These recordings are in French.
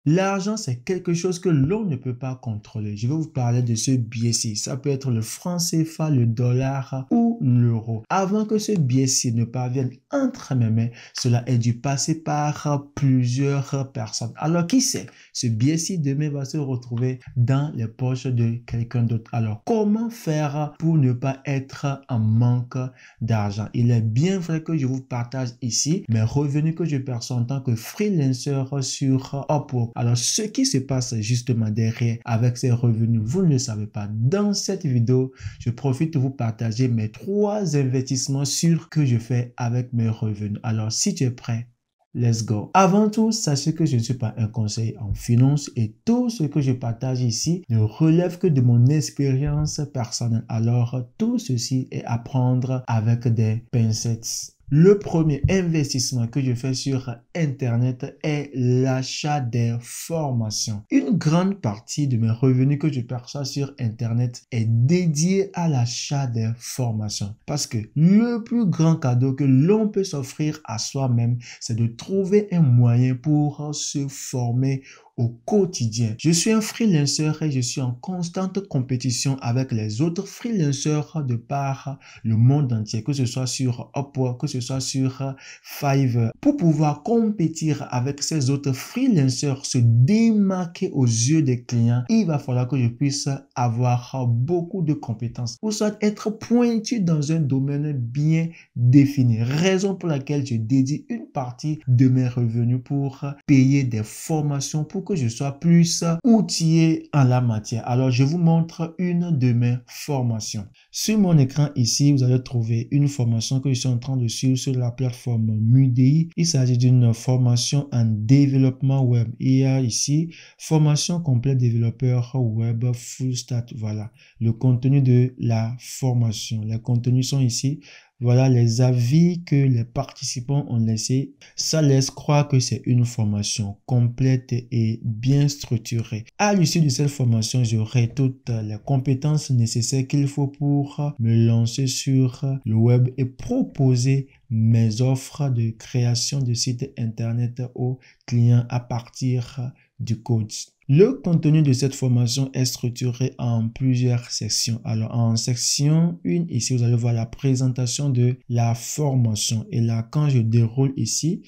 L'argent, c'est quelque chose que l'on ne peut pas contrôler. Je vais vous parler de ce biais-ci. Ça peut être le franc CFA, le dollar ou l'euro. Avant que ce biais-ci ne parvienne entre mes mains, cela a dû passer par plusieurs personnes. Alors, qui sait? Ce biais-ci demain va se retrouver dans les poches de quelqu'un d'autre. Alors, comment faire pour ne pas être en manque d'argent? Il est bien vrai que je vous partage ici mes revenus que je perçois en tant que freelancer sur Upwork. Alors, ce qui se passe justement derrière avec ces revenus, vous ne le savez pas. Dans cette vidéo, je profite de vous partager mes 3 investissements sûrs que je fais avec mes revenus. Alors, si tu es prêt, let's go. Avant tout, sachez que je ne suis pas un conseiller en finance et tout ce que je partage ici ne relève que de mon expérience personnelle. Alors, tout ceci est à prendre avec des pincettes. Le premier investissement que je fais sur Internet est l'achat des formations. Une grande partie de mes revenus que je perçois sur Internet est dédiée à l'achat des formations. Parce que le plus grand cadeau que l'on peut s'offrir à soi-même, c'est de trouver un moyen pour se former au quotidien. Je suis un freelancer et je suis en constante compétition avec les autres freelancers de par le monde entier, que ce soit sur Upwork, que ce soit sur Fiverr. Pour pouvoir compétir avec ces autres freelancers, se démarquer aux yeux des clients, il va falloir que je puisse avoir beaucoup de compétences ou soit être pointu dans un domaine bien défini. Raison pour laquelle je dédie une partie de mes revenus pour payer des formations pour que je sois plus outillé en la matière. Alors, je vous montre une de mes formations. Sur mon écran ici, vous allez trouver une formation que je suis en train de suivre sur la plateforme Udemy. Il s'agit d'une formation en développement web. Il y a ici formation complète développeur web full stack. Voilà le contenu de la formation. Les contenus sont ici. Voilà les avis que les participants ont laissés. Ça laisse croire que c'est une formation complète et bien structurée. À l'issue de cette formation, j'aurai toutes les compétences nécessaires qu'il faut pour me lancer sur le web et proposer mes offres de création de sites internet aux clients à partir du code. Le contenu de cette formation est structuré en plusieurs sections. Alors, en section 1, ici, vous allez voir la présentation de la formation. Et là, quand je déroule ici,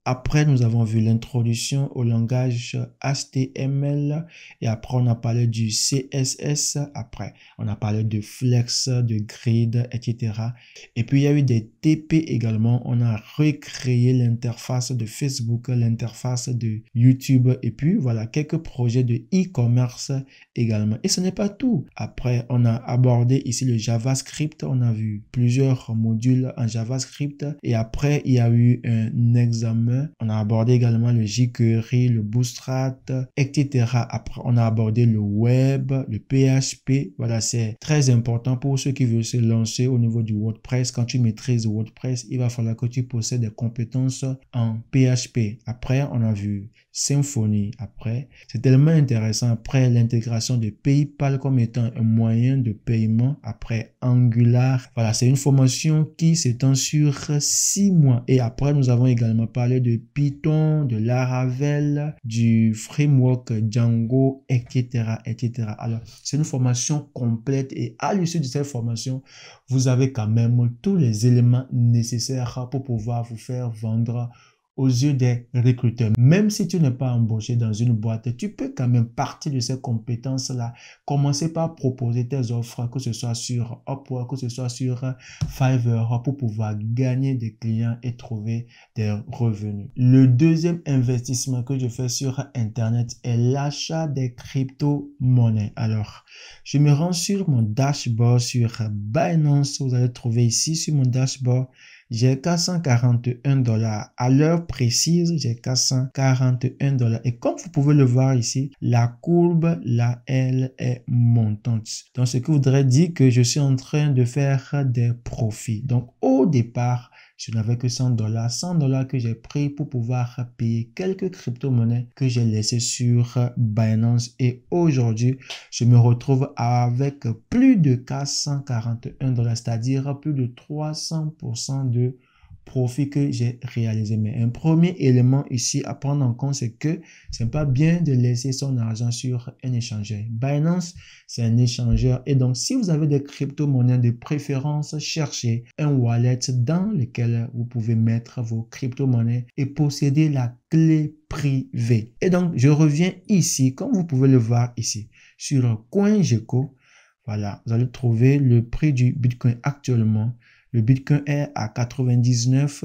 après, nous avons vu l'introduction au langage HTML et après, on a parlé du CSS. Après, on a parlé de Flex, de Grid, etc. Et puis, il y a eu des TP également. On a recréé l'interface de Facebook, l'interface de YouTube et puis, voilà, quelques projets de e-commerce également. Et ce n'est pas tout. Après, on a abordé ici le JavaScript. On a vu plusieurs modules en JavaScript et après, il y a eu un examen. On a abordé également le jQuery, le Bootstrap, etc. Après, on a abordé le web, le PHP. Voilà, c'est très important pour ceux qui veulent se lancer au niveau du WordPress. Quand tu maîtrises WordPress, il va falloir que tu possèdes des compétences en PHP. Après, on a vu Symfony. Après, c'est tellement intéressant. Après, l'intégration de PayPal comme étant un moyen de paiement. Après, Angular. Voilà, c'est une formation qui s'étend sur 6 mois. Et après, nous avons également parlé de Python, de Laravel, du framework Django, etc., etc. Alors, c'est une formation complète et à l'issue de cette formation, vous avez quand même tous les éléments nécessaires pour pouvoir vous faire vendre aux yeux des recruteurs. Même si tu n'es pas embauché dans une boîte, tu peux quand même partir de ces compétences-là. Commencer par proposer tes offres, que ce soit sur Upwork, que ce soit sur Fiverr, pour pouvoir gagner des clients et trouver des revenus. Le deuxième investissement que je fais sur Internet est l'achat des crypto-monnaies. Alors, je me rends sur mon dashboard sur Binance. Vous allez trouver ici sur mon dashboard, j'ai 441 $. À l'heure précise, j'ai 441 $. Et comme vous pouvez le voir ici, la courbe, là, elle est montante. Donc, ce qui voudrait dire que je suis en train de faire des profits. Donc, au départ, je n'avais que 100 $. 100 $ que j'ai pris pour pouvoir payer quelques crypto-monnaies que j'ai laissées sur Binance. Et aujourd'hui, je me retrouve avec plus de 441 $, c'est-à-dire plus de 300% de profits que j'ai réalisés. Mais un premier élément ici à prendre en compte, c'est que c'est pas bien de laisser son argent sur un échangeur. Binance, c'est un échangeur. Et donc, si vous avez des crypto-monnaies de préférence, cherchez un wallet dans lequel vous pouvez mettre vos crypto-monnaies et posséder la clé privée. Et donc, je reviens ici, comme vous pouvez le voir ici, sur CoinGecko. Voilà, vous allez trouver le prix du Bitcoin actuellement. Le Bitcoin est à 99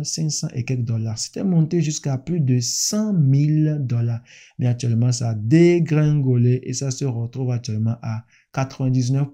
500 et quelques dollars. C'était monté jusqu'à plus de 100 000 dollars. Mais actuellement, ça a dégringolé et ça se retrouve actuellement à 99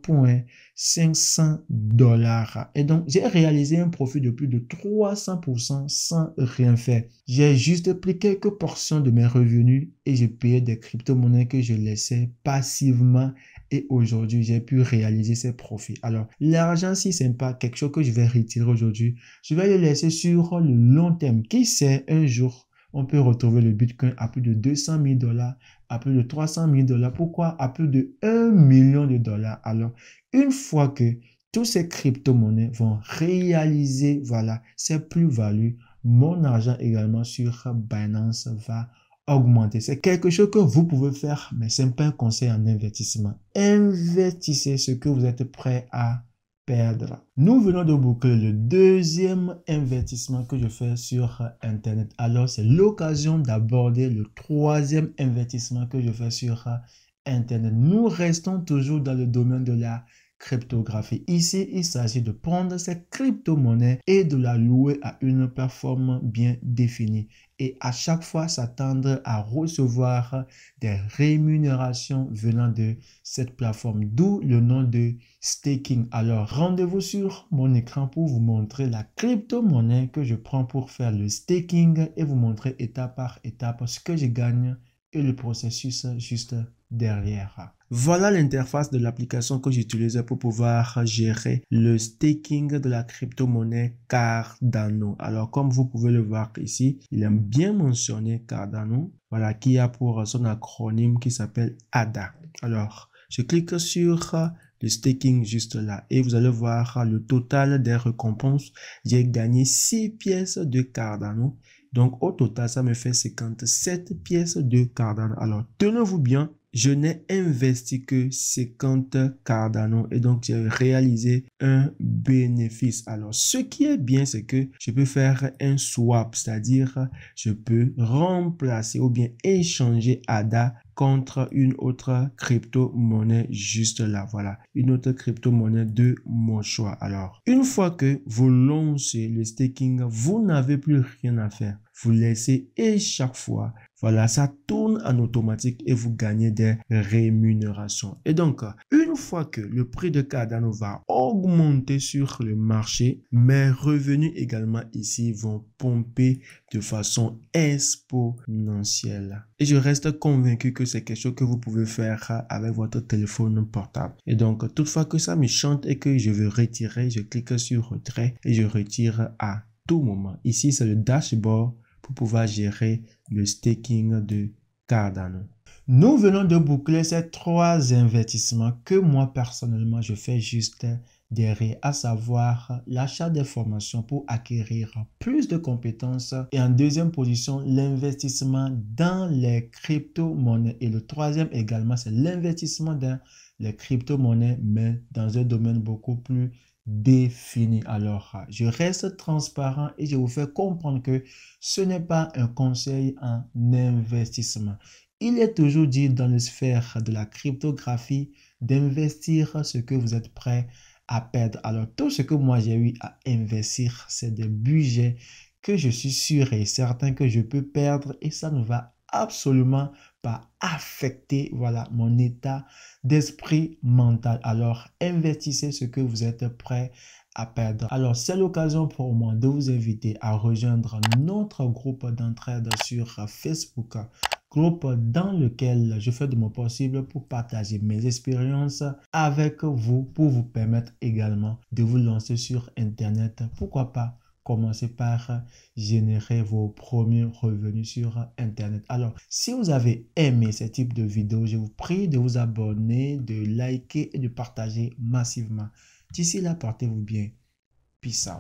500 dollars. Et donc, j'ai réalisé un profit de plus de 300% sans rien faire. J'ai juste pris quelques portions de mes revenus et j'ai payé des crypto-monnaies que je laissais passivement. Et aujourd'hui, j'ai pu réaliser ces profits. Alors, l'argent, si ce n'est pas quelque chose que je vais retirer aujourd'hui, je vais le laisser sur le long terme. Qui sait, un jour, on peut retrouver le Bitcoin à plus de 200 000 dollars, à plus de 300 000 dollars. Pourquoi? À plus de 1 million de dollars. Alors, une fois que tous ces crypto-monnaies vont réaliser, voilà, ces plus-values, mon argent également sur Binance va augmenter. C'est quelque chose que vous pouvez faire, mais ce n'est pas un conseil en investissement. Investissez ce que vous êtes prêt à perdre. Nous venons de boucler le deuxième investissement que je fais sur Internet. Alors, c'est l'occasion d'aborder le troisième investissement que je fais sur Internet. Nous restons toujours dans le domaine de la cryptographie. Ici, il s'agit de prendre cette crypto-monnaie et de la louer à une plateforme bien définie. Et à chaque fois, s'attendre à recevoir des rémunérations venant de cette plateforme, d'où le nom de staking. Alors, rendez-vous sur mon écran pour vous montrer la crypto-monnaie que je prends pour faire le staking et vous montrer étape par étape ce que je gagne et le processus juste derrière. Voilà l'interface de l'application que j'utilisais pour pouvoir gérer le staking de la crypto-monnaie Cardano. Alors, comme vous pouvez le voir ici, il est bien mentionné Cardano, voilà, qui a pour son acronyme qui s'appelle ADA. Alors, je clique sur le staking juste là et vous allez voir le total des récompenses. J'ai gagné 6 pièces de Cardano. Donc, au total, ça me fait 57 pièces de Cardano. Alors, tenez-vous bien, je n'ai investi que 50 Cardano et donc j'ai réalisé un bénéfice. Alors, ce qui est bien, c'est que je peux faire un swap, c'est-à-dire je peux remplacer ou bien échanger ADA contre une autre crypto-monnaie juste là. Voilà, une autre crypto-monnaie de mon choix. Alors, une fois que vous lancez le staking, vous n'avez plus rien à faire. Vous laissez et chaque fois, voilà, ça tourne en automatique et vous gagnez des rémunérations. Et donc, une fois que le prix de Cardano va augmenter sur le marché, mes revenus également ici vont pomper de façon exponentielle. Et je reste convaincu que c'est quelque chose que vous pouvez faire avec votre téléphone portable. Et donc, toutefois que ça me chante et que je veux retirer, je clique sur retrait et je retire à tout moment. Ici, c'est le dashboard pour pouvoir gérer le staking de Cardano. Nous venons de boucler ces 3 investissements que moi personnellement je fais juste derrière, à savoir l'achat des formations pour acquérir plus de compétences et en deuxième position l'investissement dans les crypto-monnaies et le troisième également c'est l'investissement dans les crypto-monnaies mais dans un domaine beaucoup plus défini. Alors, je reste transparent et je vous fais comprendre que ce n'est pas un conseil en investissement. Il est toujours dit dans la sphère de la cryptographie d'investir ce que vous êtes prêt à perdre. Alors, tout ce que moi j'ai eu à investir, c'est des budgets que je suis sûr et certain que je peux perdre et ça ne va absolument pas affecter, voilà, mon état d'esprit mental. Alors, investissez ce que vous êtes prêt à perdre. Alors, c'est l'occasion pour moi de vous inviter à rejoindre notre groupe d'entraide sur Facebook, groupe dans lequel je fais de mon possible pour partager mes expériences avec vous, pour vous permettre également de vous lancer sur Internet. Pourquoi pas commencer par générer vos premiers revenus sur Internet. Alors, si vous avez aimé ce type de vidéo, je vous prie de vous abonner, de liker et de partager massivement. D'ici là, portez-vous bien. Peace out.